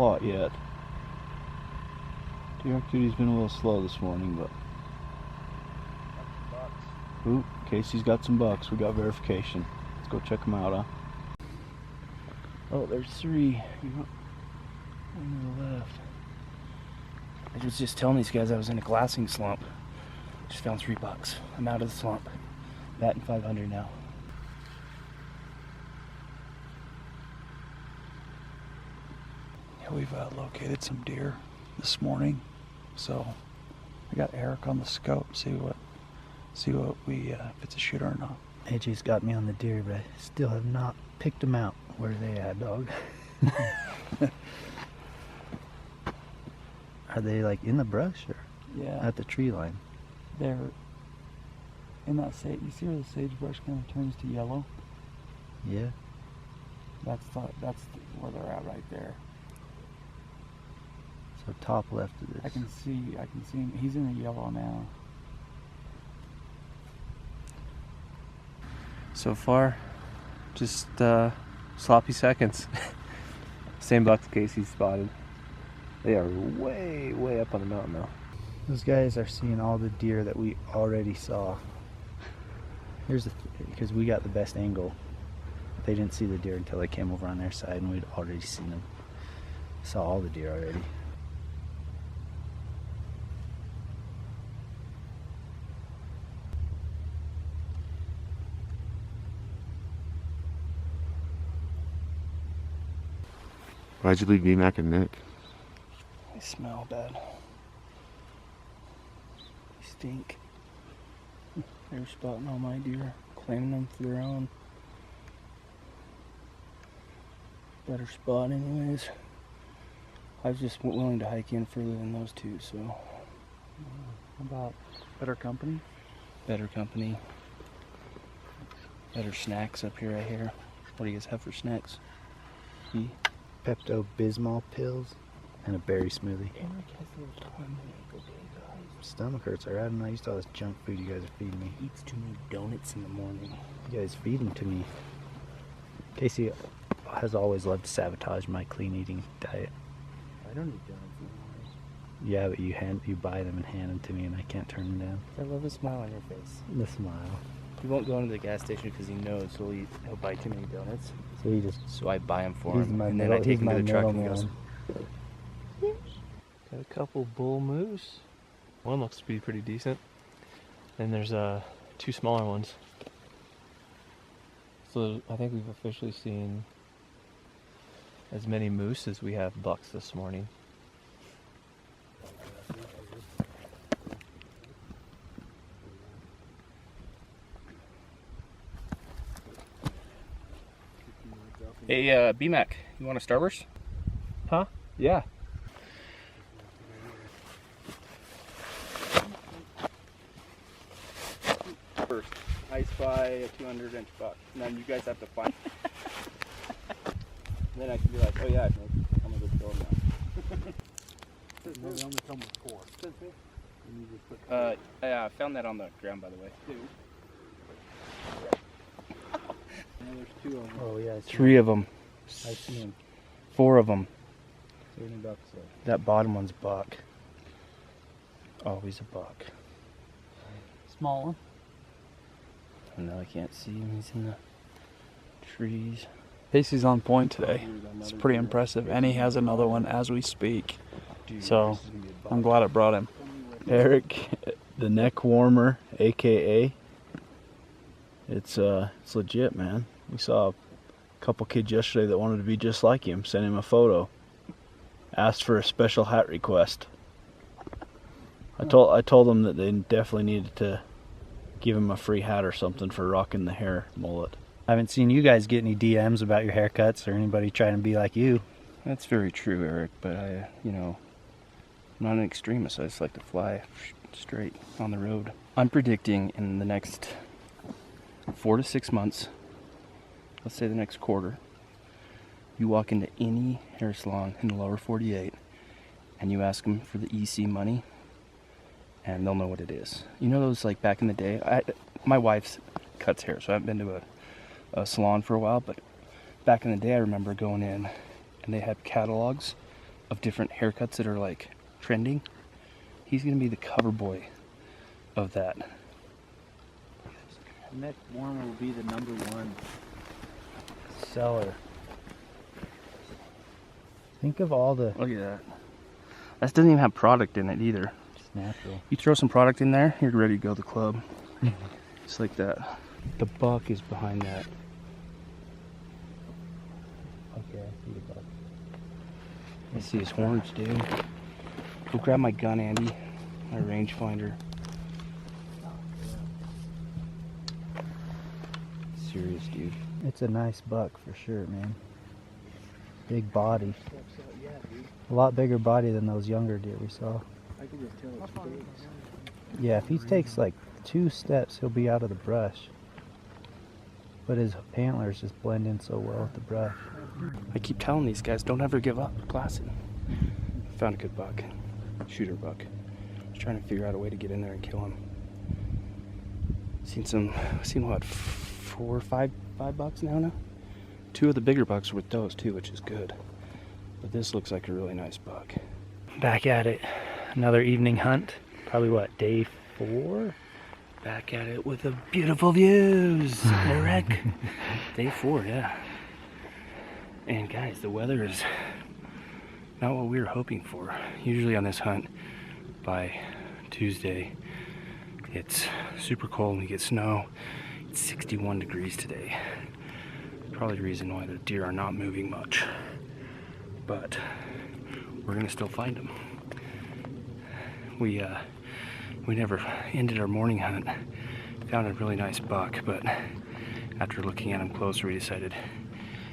lot yet. Deer activity's been a little slow this morning, but... Ooh, Casey's got some bucks. We got verification. Let's go check them out, huh? Oh, there's 3. One to the left. I was just telling these guys I was in a glassing slump. Just found 3 bucks. I'm out of the slump. Batting 500 now. Yeah, we've located some deer this morning, so I got Eric on the scope. See what we if it's a shooter or not. AJ's got me on the deer, but I still have not picked them out. Where are they at, dog? Are they like in the brush or at the tree line? They're in that sage. You see where the sagebrush kind of turns to yellow? Yeah. That's where they're at right there. So top left of this. I can see him. He's in the yellow now. So far, just sloppy seconds. Same bucks Casey spotted. They are way, way up on the mountain though. Those guys are seeing all the deer that we already saw. Here's because we got the best angle. They didn't see the deer until they came over on their side, and we'd already seen them. Saw all the deer already. Why'd you leave B-Mac and Nick? They smell bad. They stink. They're spotting all my deer, claiming them for their own. Better spot anyways. I was just willing to hike in further than those 2, so. How about better company? Better company. Better snacks up here, I hear. What do you guys have for snacks? Pepto-Bismol pills and a berry smoothie. Eric has a little tongue ache, okay guys? Stomach hurts. I rather not used to all this junk food you guys are feeding me. He eats too many donuts in the morning. You guys feed them to me. Casey has always loved to sabotage my clean eating diet. I don't eat donuts in the morning. Yeah, but you buy them and hand them to me, and I can't turn them down. I love the smile on your face. The smile. He won't go into the gas station because he knows he'll buy too many donuts. So he just. So I buy them for He's him, my and then I take him to the truck and he middleman. goes. Got a couple bull moose. One looks to be pretty decent, and there's 2 smaller ones. So I think we've officially seen as many moose as we have bucks this morning. Hey, B-Mac, you want a Starburst? Huh? Yeah. First, I spy a 200-inch buck, and then you guys have to find. Then I can be like, oh yeah, I'm gonna go kill him now. They only come with 4. I found that on the ground, by the way. There's 2 of them. Oh yeah. I see 3 of them. I see him. 4 of them. So many bucks there. That bottom one's buck. Always a buck. Small one. Oh no, I can't see him. He's in the trees. Casey's on point today. It's pretty impressive, and he has another one as we speak. So I'm glad I brought him. Eric, the neck warmer, aka. It's legit, man. We saw a couple kids yesterday that wanted to be just like him. Sent him a photo. Asked for a special hat request. I told them that they definitely needed to give him a free hat or something for rocking the hair mullet. I haven't seen you guys get any DMs about your haircuts or anybody trying to be like you. That's very true, Eric, but I'm not an extremist. I just like to fly straight on the road. I'm predicting in the next 4 to 6 months, let's say the next quarter, you walk into any hair salon in the lower 48 and you ask them for the EC money and they'll know what it is. You know those, like back in the day, my wife's cuts hair, so I haven't been to a salon for a while, but back in the day I remember going in and they had catalogs of different haircuts that are like trending. He's gonna be the cover boy of that. Neck warmer will be the #1 seller. Think of all the... Look at that. That doesn't even have product in it either. Just natural. You throw some product in there, you're ready to go to the club. Just like that. The buck is behind that. Okay, I see the buck. I see his horns, dude. Go grab my gun, Andy. My rangefinder. Serious, dude. It's a nice buck for sure, man. Big body. A lot bigger body than those younger deer we saw. I can just tell it's big. Yeah, if he takes like 2 steps, he'll be out of the brush. But his antlers just blend in so well with the brush. I keep telling these guys, don't ever give up. Classic. Found a good buck. Shooter buck. Just trying to figure out a way to get in there and kill him. Seen what, 4 or 5 bucks now? 2 of the bigger bucks are with those too, which is good. But this looks like a really nice buck. Back at it. Another evening hunt. Probably what, day 4? Back at it with the beautiful views, Eric. Day 4, yeah. And guys, the weather is not what we were hoping for. Usually on this hunt, by Tuesday, it's super cold and we get snow. It's 61 degrees today. Probably the reason why the deer are not moving much. But we're gonna still find them. We never ended our morning hunt. Found a really nice buck, but after looking at him closer, we decided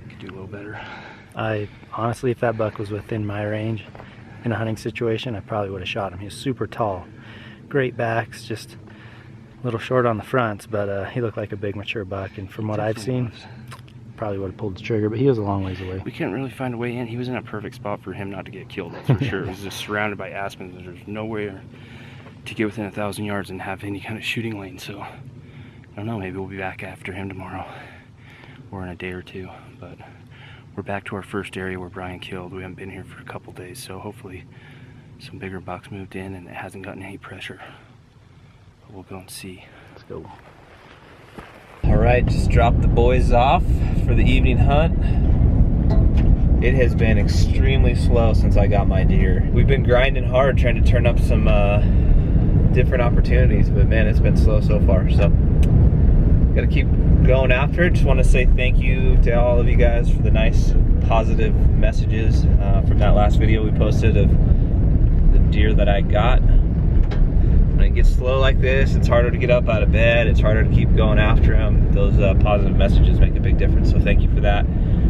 we could do a little better. I honestly, if that buck was within my range in a hunting situation, I probably would have shot him. He was super tall, great backs, just a little short on the fronts, but he looked like a big mature buck. And from what I've seen, probably would have pulled the trigger, but he was a long ways away. We couldn't really find a way in. He was in a perfect spot for him not to get killed, that's for sure. He was just surrounded by aspens. There's nowhere to get within 1,000 yards and have any kind of shooting lane. So I don't know, maybe we'll be back after him tomorrow or in a day or 2. But we're back to our first area where Brian killed. We haven't been here for a couple days, so hopefully some bigger bucks moved in and it hasn't gotten any pressure. But we'll go and see. Let's go. Alright, just dropped the boys off for the evening hunt. It has been extremely slow since I got my deer. We've been grinding hard trying to turn up some different opportunities, but man, it's been slow so far. So, gotta keep going after it. Just want to say thank you to all of you guys for the nice, positive messages from that last video we posted of the deer that I got. When it gets slow like this, it's harder to get up out of bed, it's harder to keep going after them. Those positive messages make a big difference, so thank you for that.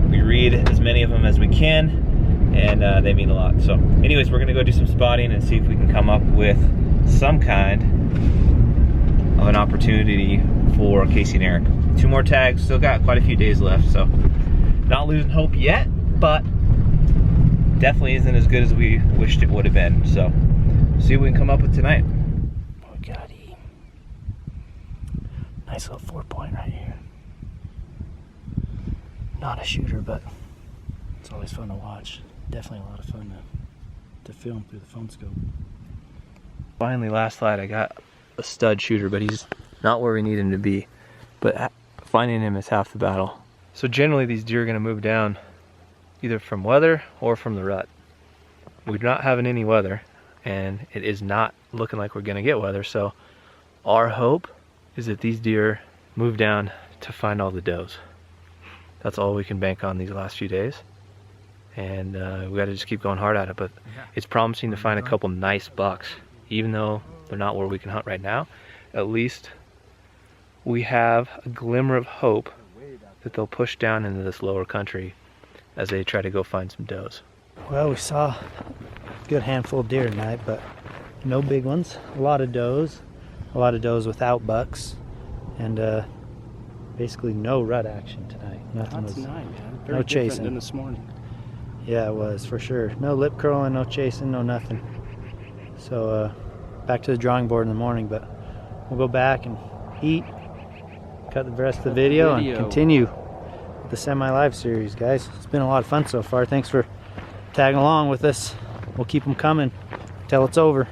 We read as many of them as we can, and they mean a lot. So anyways, we're gonna go do some spotting and see if we can come up with some kind of an opportunity for Casey and Eric. 2 more tags, still got quite a few days left, so not losing hope yet, but definitely isn't as good as we wished it would have been. So see what we can come up with tonight. Nice little 4-point right here. Not a shooter, but it's always fun to watch. Definitely a lot of fun to film through the phone scope. Finally, last light, I got a stud shooter, but he's not where we need him to be. But finding him is half the battle. So generally these deer are gonna move down either from weather or from the rut. We're not having any weather, and it is not looking like we're gonna get weather, so our hope is that these deer move down to find all the does. That's all we can bank on these last few days. And we gotta just keep going hard at it, but it's promising to find a couple nice bucks. Even though they're not where we can hunt right now, at least we have a glimmer of hope that they'll push down into this lower country as they try to go find some does. Well, we saw a good handful of deer tonight, but no big ones. A lot of does without bucks, and basically no rut action tonight. Nothing was, tonight, man. Very no different chasing than this morning. Yeah, it was for sure. No lip curling, no chasing, no nothing. So back to the drawing board in the morning, but we'll go back and eat, cut the rest of the video and continue with the semi-live series, guys. It's been a lot of fun so far. Thanks for tagging along with us. We'll keep them coming till it's over.